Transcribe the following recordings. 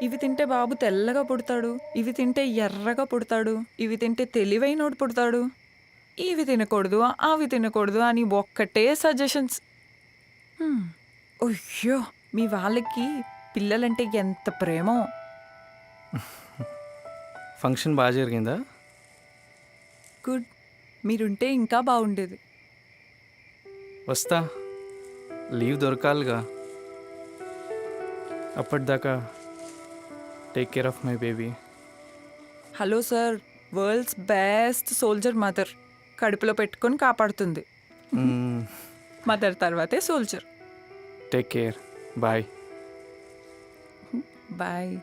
ఇవి తింటే బాబు తెల్లగా పుడతాడు, ఇవి తింటే ఎర్రగా పుడతాడు, ఇవి తింటే తెలివైనోడు పుడతాడు, ఇవి తినకూడదు, అవి తినకూడదు అని ఒక్కటే సజెషన్స్. అయ్యో! మీ వాళ్ళకి పిల్లలంటే ఎంత ప్రేమో. ఫంక్షన్ బాగా జరిగిందా? గుడ్. మీరుంటే ఇంకా బాగుండేది. వస్తా, లీవ్ దొరకాలిగా. అప్పటిదాకా take care of my baby. Hello sir, world's best soldier mother. కడుపులో పెట్టుకొని కాపాడుతుంది. మదర్ తర్వాతే soldier. Take care, bye. Bye.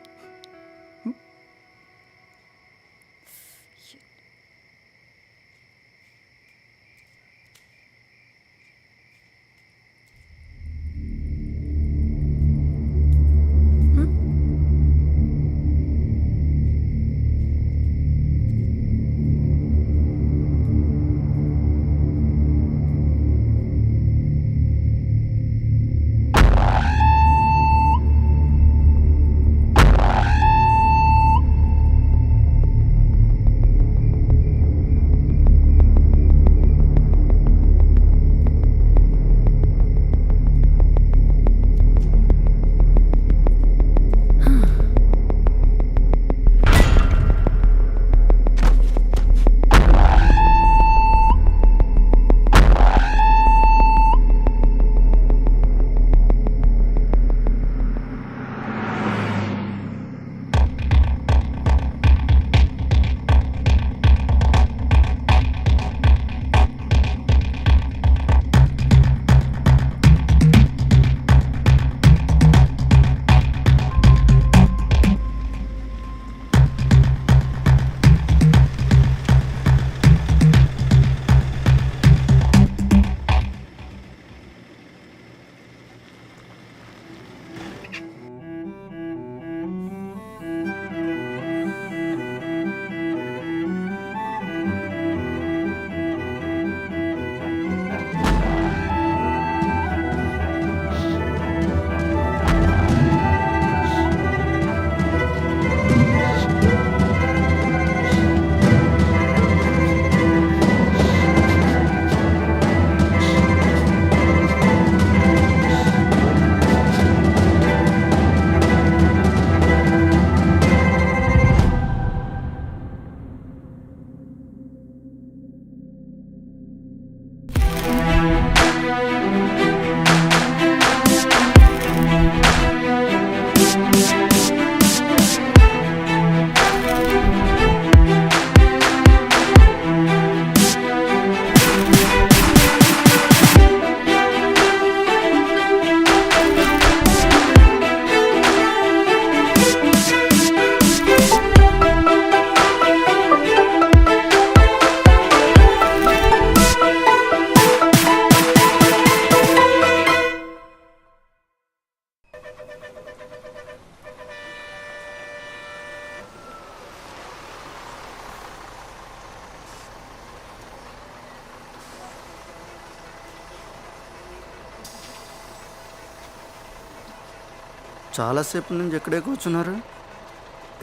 చాలాసేపు నుంచి ఎక్కడే కూర్చున్నారు.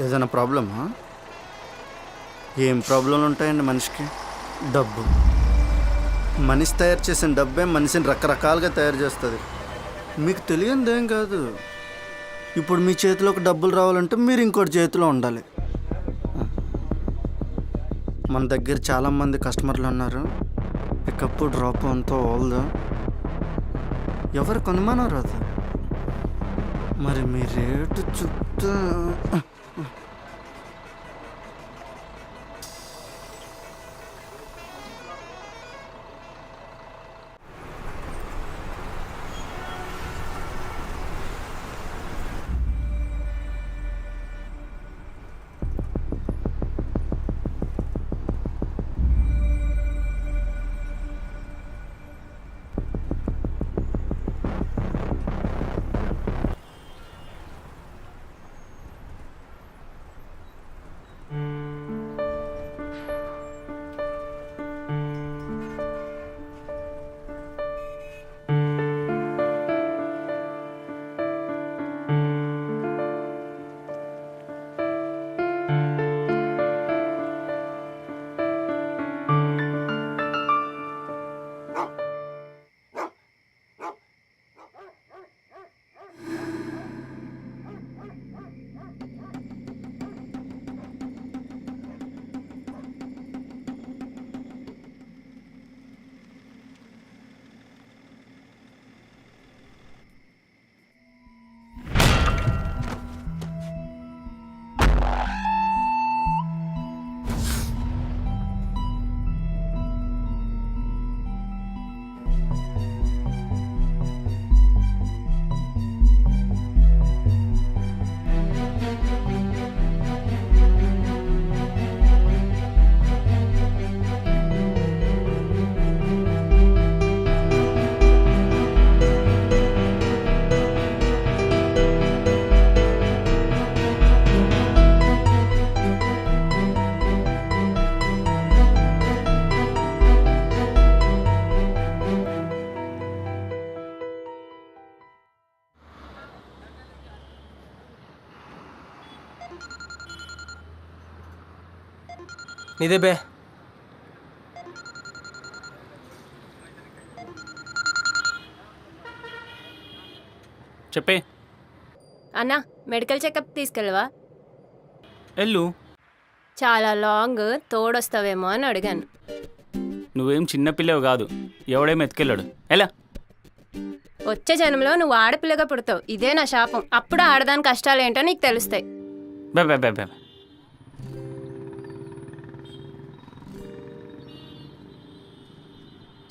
ఏదైనా ప్రాబ్లమా? ఏం ప్రాబ్లంలు ఉంటాయండి మనిషికి? డబ్బు. మనిషి తయారు చేసిన డబ్బే మనిషిని రకరకాలుగా తయారు చేస్తుంది. మీకు తెలియనిదేం కాదు. ఇప్పుడు మీ చేతిలోకి డబ్బులు రావాలంటే మీరు ఇంకోటి చేతిలో ఉండాలి. మన దగ్గర చాలామంది కస్టమర్లు ఉన్నారు. పికప్ డ్రాప్ అంతా ఓల్దా. ఎవరికి అనుమానం రాదు. మరి మీ రేటు చుట్టూ నీదే బే. చెప్పే. అన్నా మెడికల్ చెకప్ తీసుకెళ్ళవా? వెళ్ళు. చాలా లాంగ్, తోడొస్తావేమో అని అడిగాను. నువ్వేం చిన్నపిల్లవు కాదు, ఎవడేం ఎత్తుకెళ్ళాడు. ఎలా? వచ్చే జన్మలో నువ్వు ఆడపిల్లగా పుడతావు, ఇదే నా శాపం. అప్పుడు ఆడదాని కష్టాలు ఏంటో నీకు తెలుస్తాయి. బే బే బే బే.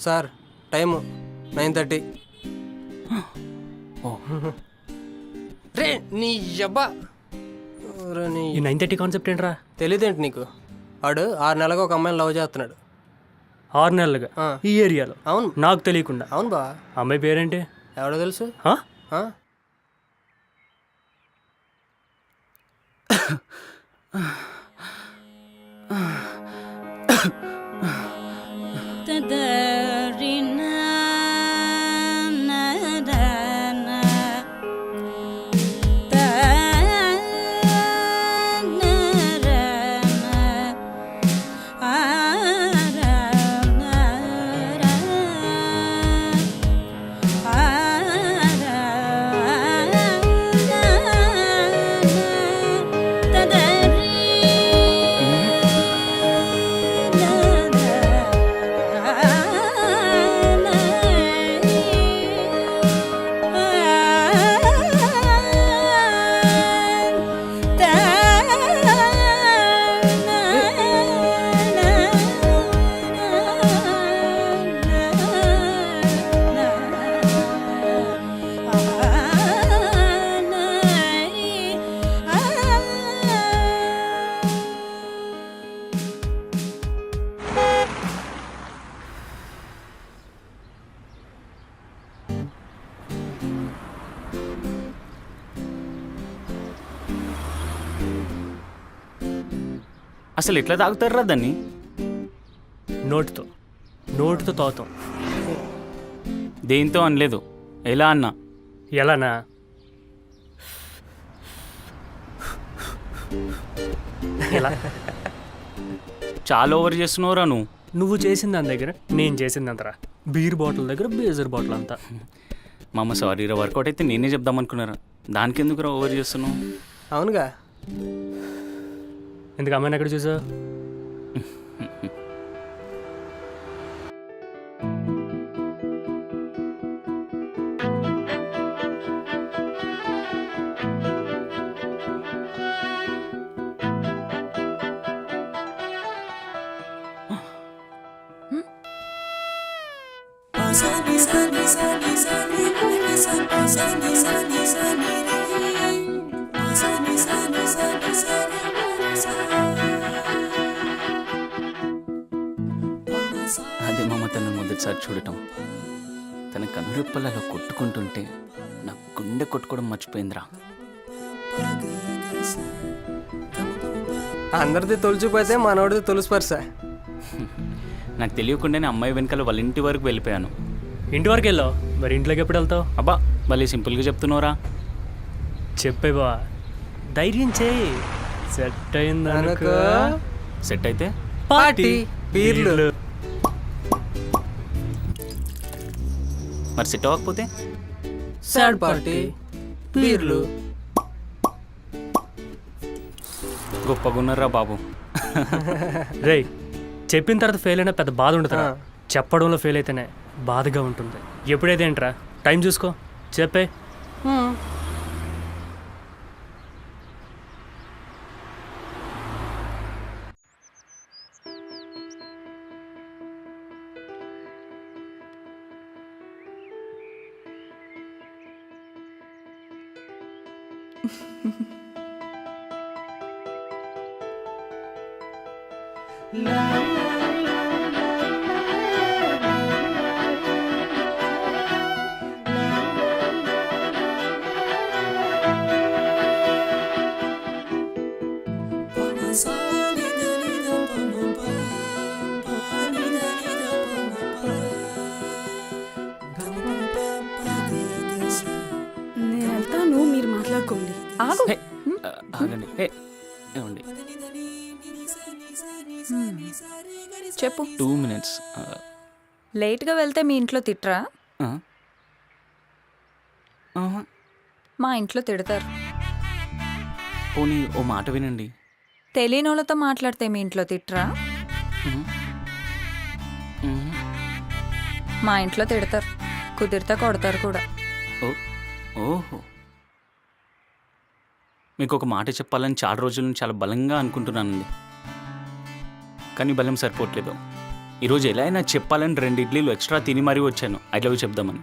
Sir time 9:30. రే నీ అబ్బా ఈ 9:30 కాన్సెప్ట్ ఏంట్రా? తెలియదేంటి నీకు? వాడు 6 నెలలకు ఒక అమ్మాయిని లవ్ చేస్తున్నాడు. 6 నెలలుగా ఆ. ఈ ఏరియాలో? అవును. నాకు తెలియకుండా. అవును బా. అమ్మాయి పేరేంటి? ఎవడో తెలుసు. ఆ? ఆ? అసలు ఎట్లా తాగుతారా దాన్ని? నోటుతో తాగుతాం. దేంతో అనలేదు, ఎలా అన్నా. ఎలానా? ఎలా? చాలా ఓవర్ చేస్తున్నావురా నువ్వు. నువ్వు చేసిన దాని దగ్గర నేను చేసింది అంతరా. బీర్ బాటిల్ దగ్గర బేజర్ బాటిల్ అంతా. మా అమ్మ సారీ రా, వర్కౌట్ అయితే నేనే చెప్దామనుకున్నారా. దానికి ఎందుకురా ఓవర్ చేస్తున్నావు? అవునుగా. ఎందుకు అమ్మాయిని ఎక్కడ చూసావు? అదే మా అమ్మ తను మొదటిసారి చూడటం. తన కనురెప్పలలో కొట్టుకుంటుంటే నా గుండె కొట్టుకోవడం మర్చిపోయిందిరా. అందరిది తొలిచిపోతే మనోడిది తొలిసిపరుస. నాకు తెలియకుండానే అమ్మాయి వెనకాల వాళ్ళ ఇంటి వరకు వెళ్ళిపోయాను. ఇంటి వరకు వెళ్ళావు, మరి ఇంట్లోకి ఎప్పుడు వెళ్తావు? అబ్బా భలే సింపుల్గా చెప్తున్నావురా. చెప్పే బా, ధైర్యం చేయి. సెట్ అయింది అనుకో. సెట్ అయితే పార్టీ బీర్లు. మరి సెట్ అవ్వకపోతే సాడ్ పార్టీ బీర్లు. గొప్పగా ఉన్నారా బాబు. రేయ్, చెప్పిన తర్వాత ఫెయిల్ అయినా పెద్ద బాధ ఉండదురా. చెప్పడంలో ఫెయిల్ అయితేనే బాధగా ఉంటుంది. ఎప్పుడైతే ఏంట్రా, టైం చూసుకో, చెప్పే. నేను వెళ్తాను, మీరు మాట్లాడుకోండి. ఆగు. ఆగండి ఏమండి చెప్పు. 2 minutes. లేట్గా వెళ్తే మీ ఇంట్లో తిట్రా? మా ఇంట్లో తిడతారు. పోనీ ఓ మాట వినండి. తెలియని వాళ్ళతో మాట్లాడితే మీ ఇంట్లో తిట్రా? మా ఇంట్లో తిడతారు, కుదిరితే కొడతారు కూడా. ఓహో, మీకు ఒక మాట చెప్పాలని చాలా రోజుల నుంచి చాలా బలంగా అనుకుంటున్నానండి, కానీ బలం సరిపోవట్లేదు. ఈరోజు ఎలా అయినా చెప్పాలని 2 ఇడ్లీలు ఎక్స్ట్రా తిని మరీ వచ్చాను ఐ లవ్ యూ చెప్దామని.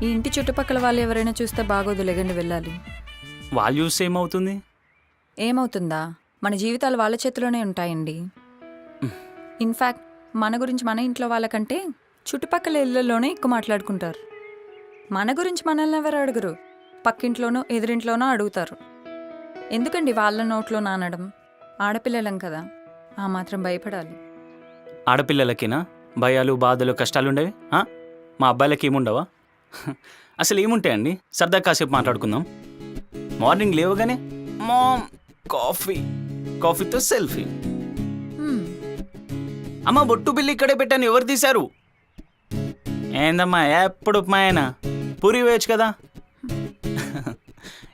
ఈ ఇంటి చుట్టుపక్కల వాళ్ళు ఎవరైనా చూస్తే బాగోదు, లెగండి వెళ్ళాలి. వాళ్ళు చూస్తే ఏమవుతుంది? ఏమవుతుందా? మన జీవితాలు వాళ్ళ చేతిలోనే ఉంటాయండి. ఇన్ఫ్యాక్ట్ మన గురించి మన ఇంట్లో వాళ్ళకంటే చుట్టుపక్కల ఇళ్ళల్లోనే ఎక్కువ మాట్లాడుకుంటారు. మన గురించి మనల్ని ఎవరు అడుగురు, పక్కింట్లోనో ఎదురింట్లోనో అడుగుతారు. ఎందుకండి వాళ్ళ నోట్లో నానడం? ఆడపిల్లలం కదా, ఆ మాత్రం భయపడాలి. ఆడపిల్లలకేనా భయాలు, బాధలు, కష్టాలుండేవి? మా అబ్బాయిలకి ఏముండవా? అసలు ఏముంటాయండి? సరదా కాసేపు మాట్లాడుకుందాం. మార్నింగ్ లేవగానే మామ్ కాఫీ, కాఫీతో సెల్ఫీ. అమ్మ బొట్టు బిల్లి ఇక్కడే పెట్టాను, ఎవరు తీశారు? ఏందమ్మా ఎప్పుడు ఉప్మాయనా, పూరి వేయచ్చు కదా.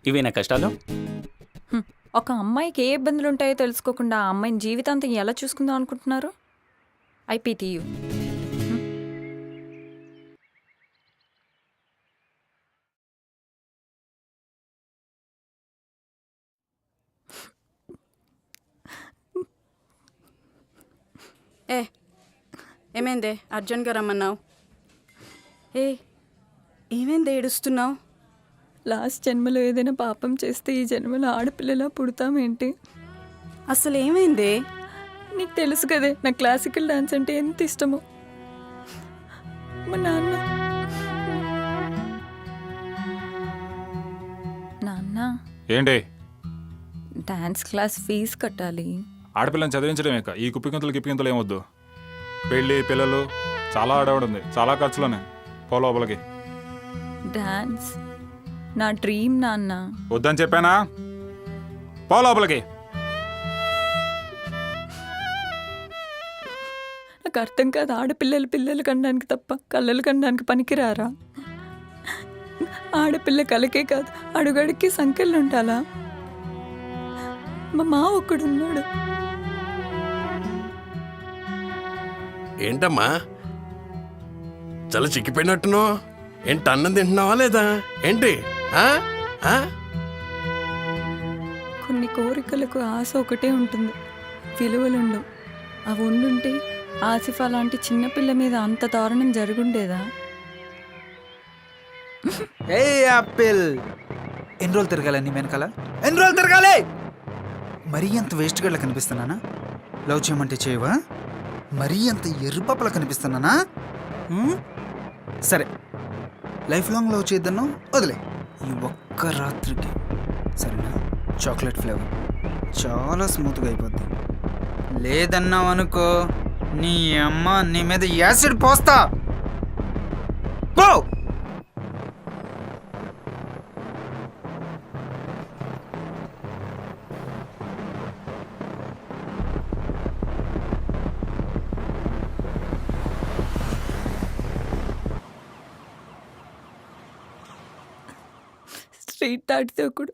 ఇవేనా కష్టాలు? ఒక అమ్మాయికి ఏ ఇబ్బందులు ఉంటాయో తెలుసుకోకుండా ఆ అమ్మాయిని జీవితాంతం ఎలా చూసుకుందాం అనుకుంటున్నారు? ఐపీటీయూ. ఏమైందే అర్జున్గా రమ్మన్నావు? ఏమైంది ఏడుస్తున్నావు? లాస్ట్ జన్మలో ఏదైనా పాపం చేస్తే ఈ జన్మలో ఆడపిల్లలా పుడతామేంటి? అసలు ఏమైందే? నీకు తెలుసు కదే నా క్లాసికల్ డాన్స్ అంటే ఎంత ఇష్టమో. మా నాన్న ఏంటి? డాన్స్ క్లాస్ ఫీజు కట్టాలి. ఆడపిల్లని చదివించడమే ఈ కుప్పికింతలు గిప్పికింతలు ఏమొద్దు. పెళ్ళి, పిల్లలు, చాలా ఆడవుడుంది, చాలా ఖర్చులోనే. పో లోపలికి. డాన్స్ నా డ్రీమ్ నాన్న. వద్దని చెప్పానా? పో లోపలికి. నాకు అర్థం కాదు, ఆడపిల్లలు కనడానికి తప్ప కళ్ళలు కనడానికి పనికిరారా? ఆడపిల్ల కలకే కాదు అడుగడికి సంఖ్యలు ఉండాలా? మా మావ ఒక్కడున్నాడు. ఏంటమ్మా చాలా చిక్కిపోయినట్టునో? ఏంటి అన్నం తింటున్నావా లేదా ఏంటి? కొన్ని కోరికలకు ఆశ ఒకటే ఉంటుంది, విలువలుండవు. అవి ఉండుంటే ఆసిఫ్ అలాంటి చిన్నపిల్ల మీద అంత దారుణం జరుగుండేదా? ఏ యాపిల్, ఎన్ని రోజులు తిరగాలి నీ వెనకాల? ఎన్ని రోజులు తిరగాలి? మరీ అంత వేస్ట్ గడ్ల కనిపిస్తున్నానా? లవ్ చేయమంటే చేయవా? మరీ అంత ఎర్రపప్పలా కనిపిస్తున్నానా? సరే, లైఫ్ లాంగ్ లవ్ చేద్దాను, వదిలే ఈ ఒక్క రాత్రికి. సరేనా? చాక్లెట్ ఫ్లేవర్ చాలా స్మూత్గా అయిపోద్ది. లేదన్నావు అనుకో నీ అమ్మ నీ మీద యాసిడ్ పోస్తా. పో. స్ట్రీట్ దాటితే ఒకడు,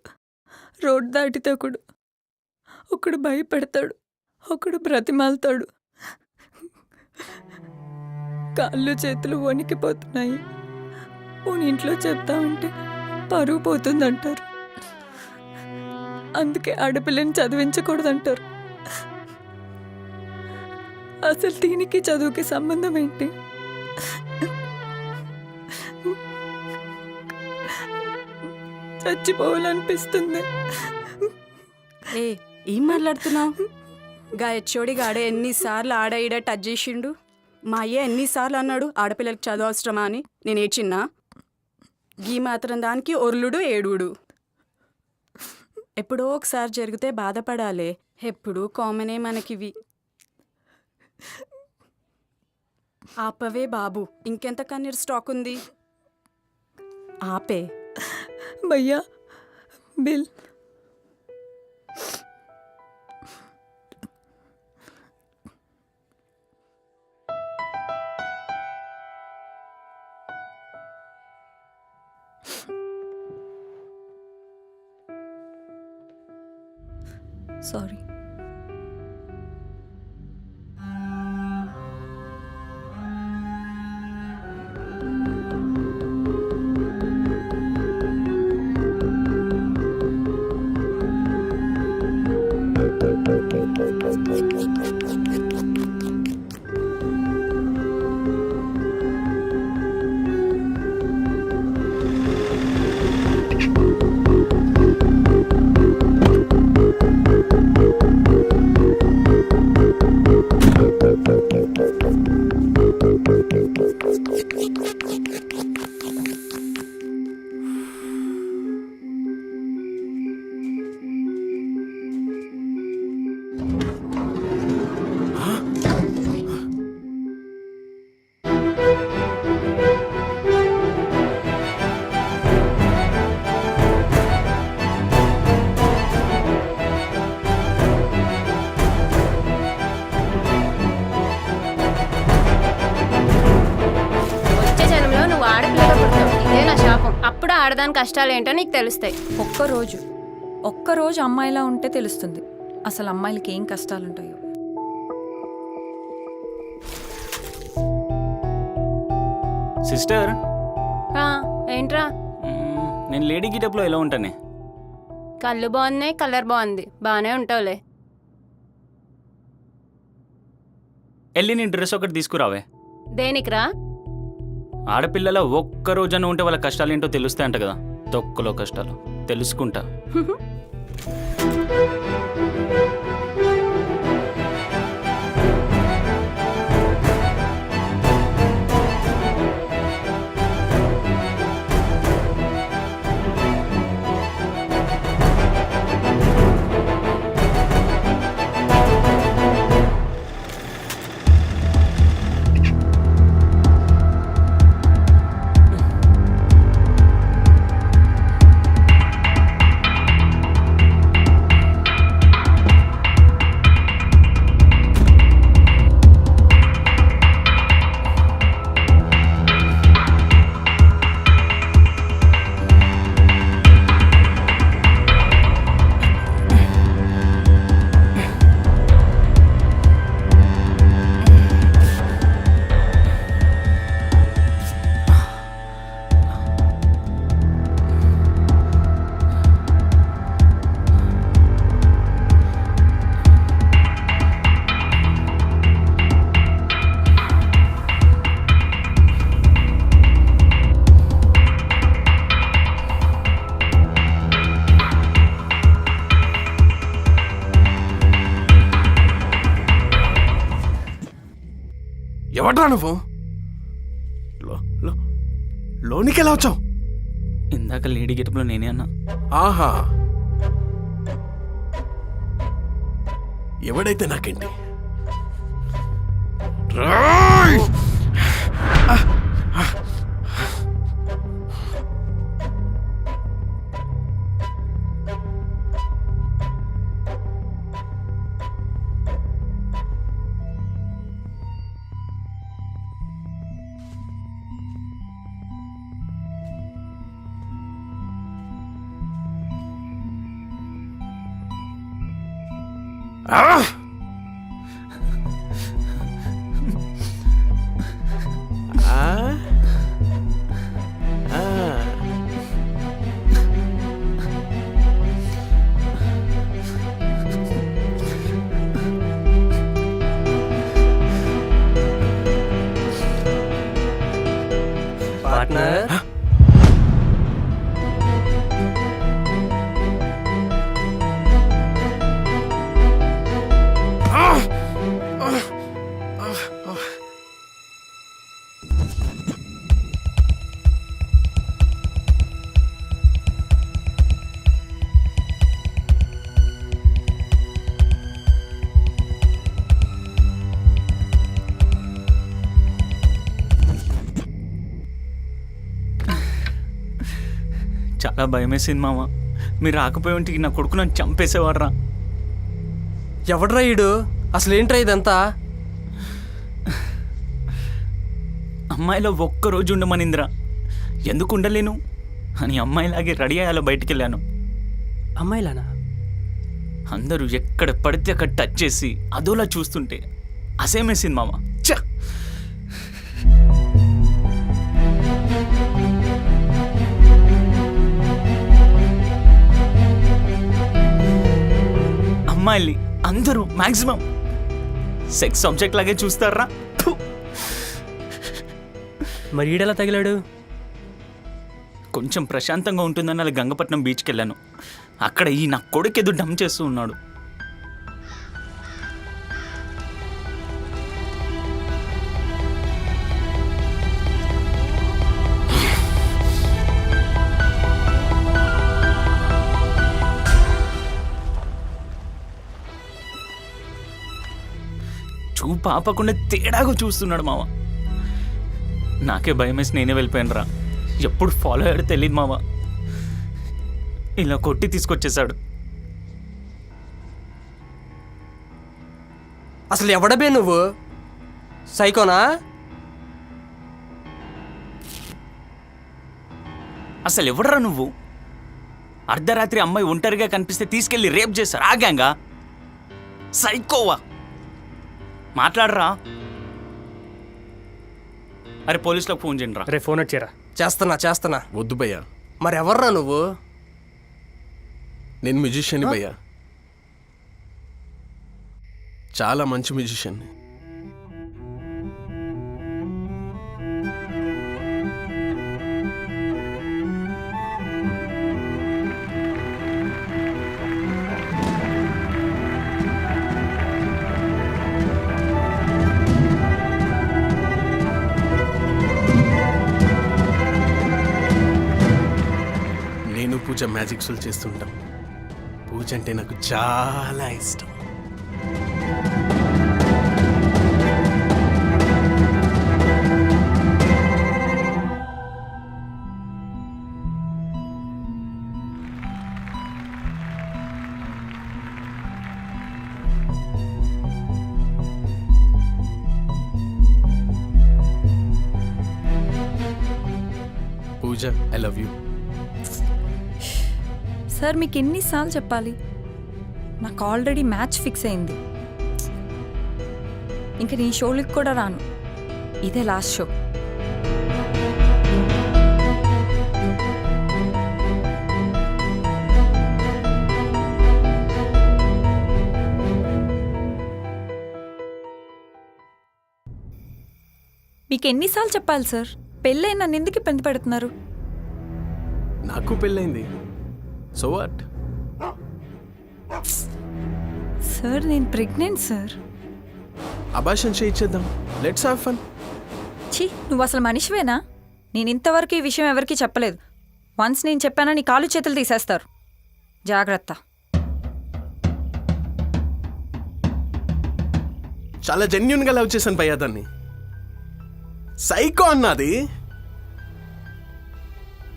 రోడ్ దాటితే ఒకడు భయపెడతాడు, ఒకడు బ్రతిమాలుతాడు. కాళ్ళు చేతులు వణికిపోతున్నాయి. పోనీ ఇంట్లో చెప్తామంటే పరువు పోతుందంటారు. అందుకే ఆడపిల్లని చదివించకూడదంటారు. అసలు దీనికి చదువుకి సంబంధం ఏంటి? చచ్చిపోవాలనిపిస్తుంది. ఏం మాట్లాడుతున్నావు? గా హెచ్ఓడి గాడే ఎన్నిసార్లు ఆడ ఈడ టచ్ చేసిండు. మా అయ్య ఎన్నిసార్లు అన్నాడు ఆడపిల్లలకి చదువు అవసరమా అని. నేను ఏడ్చిన్నా? గీ మాత్రం దానికి ఒర్లుడు ఏడుడు. ఎప్పుడో ఒకసారి జరిగితే బాధపడాలి, ఎప్పుడూ కామనే మనకివి. ఆపవే బాబు, ఇంకెంత కన్నీరు స్టాక్ ఉంది? ఆపే. భయ్యా బిల్. సారీ. వచ్చే జన్మలో నువ్వు ఆడపిల్లగా పుడతావు, ఇదే నా శాపం. అప్పుడు ఆడదాని కష్టాలు ఏంటో నీకు తెలుస్తాయి. ఒక్కరోజు అమ్మాయిలా ఉంటే తెలుస్తుంది అసలు అమ్మాయిలకి ఏం కష్టాలు ఉంటాయో. సిస్టర్, ఆ, ఏంట్రా? నేను లేడీ గెటప్లో ఎలా ఉంటానే? కళ్ళు బాగున్నాయి, కలర్ బాగుంది, బాగానే ఉంటావులే. వెళ్ళి నీ డ్రెస్ ఒకటి తీసుకురావే. దేనికిరా? ఆడపిల్లల ఒక్క రోజున ఉంటే వాళ్ళ కష్టాలు ఏంటో తెలుస్తాయి అంట కదా. తొక్కలో కష్టాలు తెలుసుకుంటా. ఎవడ్రా నువ్వు? లోనికి ఎలా వచ్చావు? ఇందాక లేడీ గెటప్లో నేనే అన్నా. ఆహా, ఎవడైతే నాకేంటి? రాయ్! పార్ట్నర్, చాలా భయమేసింది మామ. మీరు రాకపోయి ఉంటే నా కొడుకు నన్ను చంపేసేవాడ్రా. ఎవడ్రా ఈడు? అసలు ఏంట్రా ఇదంతా? అమ్మాయిలో ఒక్కరోజు ఉండమనిందిరా. ఎందుకు ఉండలేను అని అమ్మాయిలాగే రెడీ అయ్యాలో బయటికి వెళ్ళాను. అమ్మాయిలానా? అందరూ ఎక్కడ పడితే అక్కడ టచ్ చేసి అదోలా చూస్తుంటే అసేమేసింది మామ. ఛ! అమ్మాయిల్ని అందరూ మ్యాక్సిమం సెక్స్ సబ్జెక్ట్ లాగే చూస్తారా. మరి ఈడెలా తగిలాడు? కొంచెం ప్రశాంతంగా ఉంటుందని అలా గంగపట్నం బీచ్కి వెళ్ళాను. అక్కడ ఈ నా కొడుకు ఏదో డమ్ చేస్తూ ఉన్నాడు. చూపు ఆపకుండా తేడాగా చూస్తున్నాడు మావ. నాకే భయం వేసి నేనే వెళ్ళిపోయాను రా. ఎప్పుడు ఫాలో అయ్యాడో తెలియదు మావ. ఇలా కొట్టి తీసుకొచ్చేసాడు. అసలు ఎవడబే నువ్వు? సైకోనా? అసలు ఎవడరా నువ్వు? అర్ధరాత్రి అమ్మాయి ఒంటరిగా కనిపిస్తే తీసుకెళ్ళి రేప్ చేశారు. ఆగాంగా సైకోవా? మాట్లాడరా. అరే పోలీసులకు ఫోన్ చేయండి రా. రే ఫోన్ వచ్చారా? చేస్తున్నా. వద్దు భయ్యా, మరి ఎవర్రా నువ్వు? నేను మ్యూజిషియన్ భయ్యా, చాలా మంచి మ్యూజిషియన్. నేను పూజ మ్యాజిక్ షోలు చేస్తుంటాం. పూజ అంటే నాకు చాలా ఇష్టం. పూజ, ఐ లవ్ యూ. సార్ మీకు ఎన్నిసార్లు చెప్పాలి? నాకు ఆల్రెడీ మ్యాచ్ ఫిక్స్ అయింది. ఇంక నీ షోలకి కూడా రాను. ఇదే లాస్ట్ షో. మీకు ఎన్నిసార్లు చెప్పాలి సార్? పెళ్ళై నన్ను ఎందుకు ఇబ్బంది పెడుతున్నారు? నాకు పెళ్ళైంది, సో వాట్? సార్ నేను ప్రెగ్నెంట్ సార్. అబార్షన్ చేయించేద్దాం, లెట్స్ హావ్ ఫన్. ఛీ, నువ్వు అసలు మనిషివేనా? నేను ఇంతవరకు ఈ విషయం ఎవరికీ చెప్పలేదు. వన్స్ నేను చెప్పానా నీ కాలు చేతులు తీసేస్తారు. జాగ్రత్త. చాలా జెన్యున్గా లవ్ చేశాను భయ్యా దాన్ని. సైకో అన్నది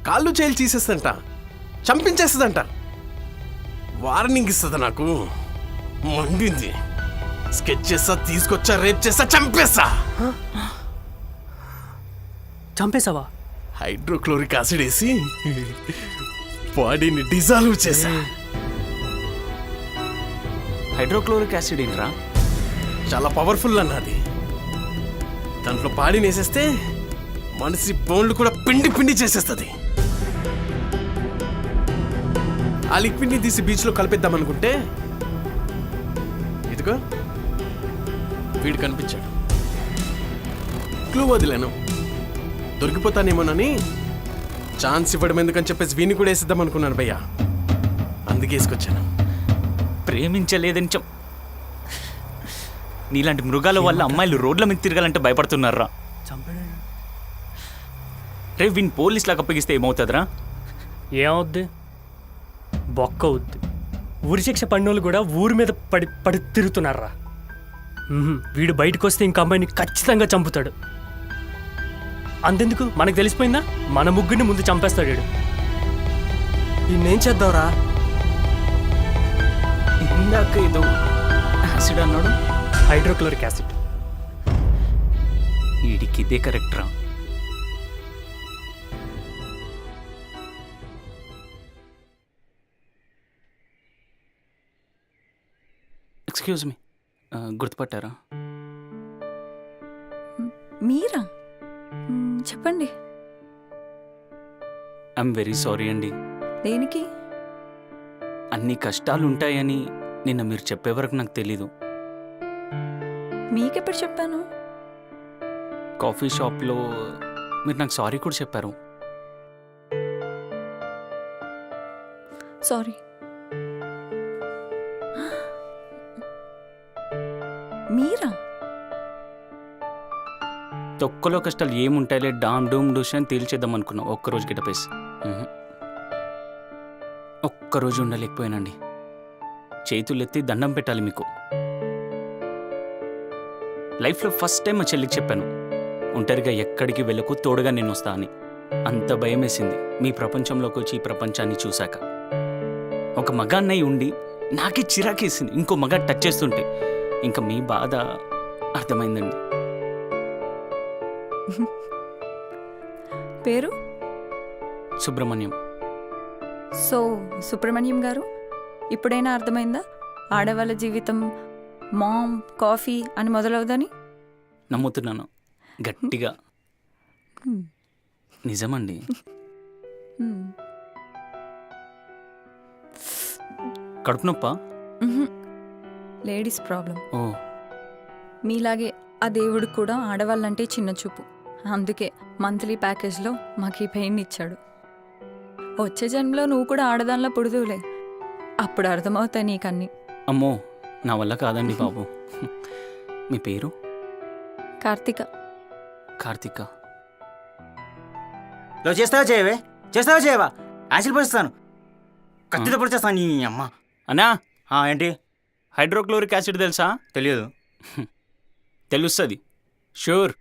కాళ్ళు చేలు తీసేస్తంట, చంపించేస్తుందంట, వార్నింగ్ ఇస్తుంది. నాకు మండింది. స్కెచ్ చేస్తా, తీసుకొచ్చా, రేప్ చేస్తా, చంపేస్తా. చంపేశావా? హైడ్రోక్లోరిక్ యాసిడ్ వేసి బాడీని డిజాల్వ్ చేసా. హైడ్రోక్లోరిక్ యాసిడ్ ఏంట్రా? చాలా పవర్ఫుల్ అన్నది. దాంట్లో బాడీని వేసేస్తే మనిషి బోన్లు కూడా పిండి పిండి చేసేస్తుంది. ఆ లిక్విడ్ని తీసి బీచ్లో కలిపేద్దాం అనుకుంటే ఇదిగో వీడు కనిపించాడు. క్లూ వదిలేను, దొరికిపోతానేమోనని. ఛాన్స్ ఇవ్వడం ఎందుకని చెప్పేసి వీని కూడా వేసిద్దాం అనుకున్నాను భయ్యా. అందుకే వేసుకొచ్చాను. ప్రేమించలేదని నీలాంటి మృగాల వల్ల అమ్మాయిలు రోడ్ల మీద తిరగాలంటే భయపడుతున్నారా? రే వీని పోలీసులకు అప్పగిస్తే ఏమవుతుందిరా? ఏమవుద్ది? బొక్క అవుద్ది. ఊరి శిక్ష పడినోళ్ళు కూడా ఊరి మీద పడి తిరుగుతున్నారా? వీడు బయటకు వస్తే ఇంక అమ్మాయిని ఖచ్చితంగా చంపుతాడు. అంతెందుకు, మనకు తెలిసిపోయిందా? మన ముగ్గురిని ముందు చంపేస్తాడు వీడు. ఈయనేం చేద్దాంరా? ఇందాక ఏదో యాసిడ్ అన్నాడు. Hydrochloric acid. వీడికి ఇదే కరెక్ట్ రా. ఎక్స్క్యూజ్ మీ, గుర్తుపట్టారా? మీరా? చెప్పండి. ఐఎమ్ వెరీ సారీ అండి. దేనికి? అన్ని కష్టాలు ఉంటాయని నిన్న మీరు చెప్పే వరకు నాకు తెలీదు. మీకెప్పుడు చెప్పాను? కాఫీ షాప్లో మీరు నాకు సారీ కూడా చెప్పారు. సారీ. మీరా? తొక్కలో కష్టాలు ఏముంటాయిలే, డామ్ డూమ్ డూష్ అని తేల్చేద్దాం అనుకున్నాం ఒక్కరోజు గిటపేసి. ఒక్కరోజు ఉండలేకపోయానండి. చేతులెత్తి దండం పెట్టాలి మీకు. లైఫ్లో ఫస్ట్ టైం మా చెల్లికి చెప్పాను, ఒంటరిగా ఎక్కడికి వెళ్ళకు, తోడుగా నేను వస్తా అని. అంత భయం వేసింది మీ ప్రపంచంలోకి వచ్చి ఈ ప్రపంచాన్ని చూశాక. ఒక మగాన్నయ్య ఉండి నాకే చిరాకేసింది ఇంకో మగ టచ్ చేస్తుంటే. ఇంకా మీ బాధ అర్థమైందండి. పేరు? సుబ్రహ్మణ్యం. సో సుబ్రహ్మణ్యం గారు, ఇప్పుడైనా అర్థమైందా ఆడవాళ్ళ జీవితం మామ్ కాఫీ అని మొదలవుదని? నమ్ముతున్నాను గట్టిగా. నిజమండి. కడుపు నొప్ప? Ladies problem. ఓ, మీలాగే ఆ దేవుడు కూడా ఆడవాళ్ళంటే చిన్న చూపు. అందుకే మంత్లీ ప్యాకేజ్లో మాకు ఈ పెయిన్ ఇచ్చాడు. వచ్చే జన్మలో నువ్వు కూడా ఆడదానిలో పుడుదువులే, అప్పుడు అర్థమవుతాయి నీకన్నీ. అమ్మో నా వల్ల కాదండి బాబు. మీ పేరు? కార్తీక. కార్తీక. చేస్తావా చేయవే? చేస్తావా చేయవా? యాసిడ్ పడుస్తాను, కత్తితో పొడిచేస్తాను నీ అమ్మ. అన్నా ఏంటి? హైడ్రోక్లోరిక్ యాసిడ్ తెలుసా? తెలియదు. తెలుస్తుంది షూర్.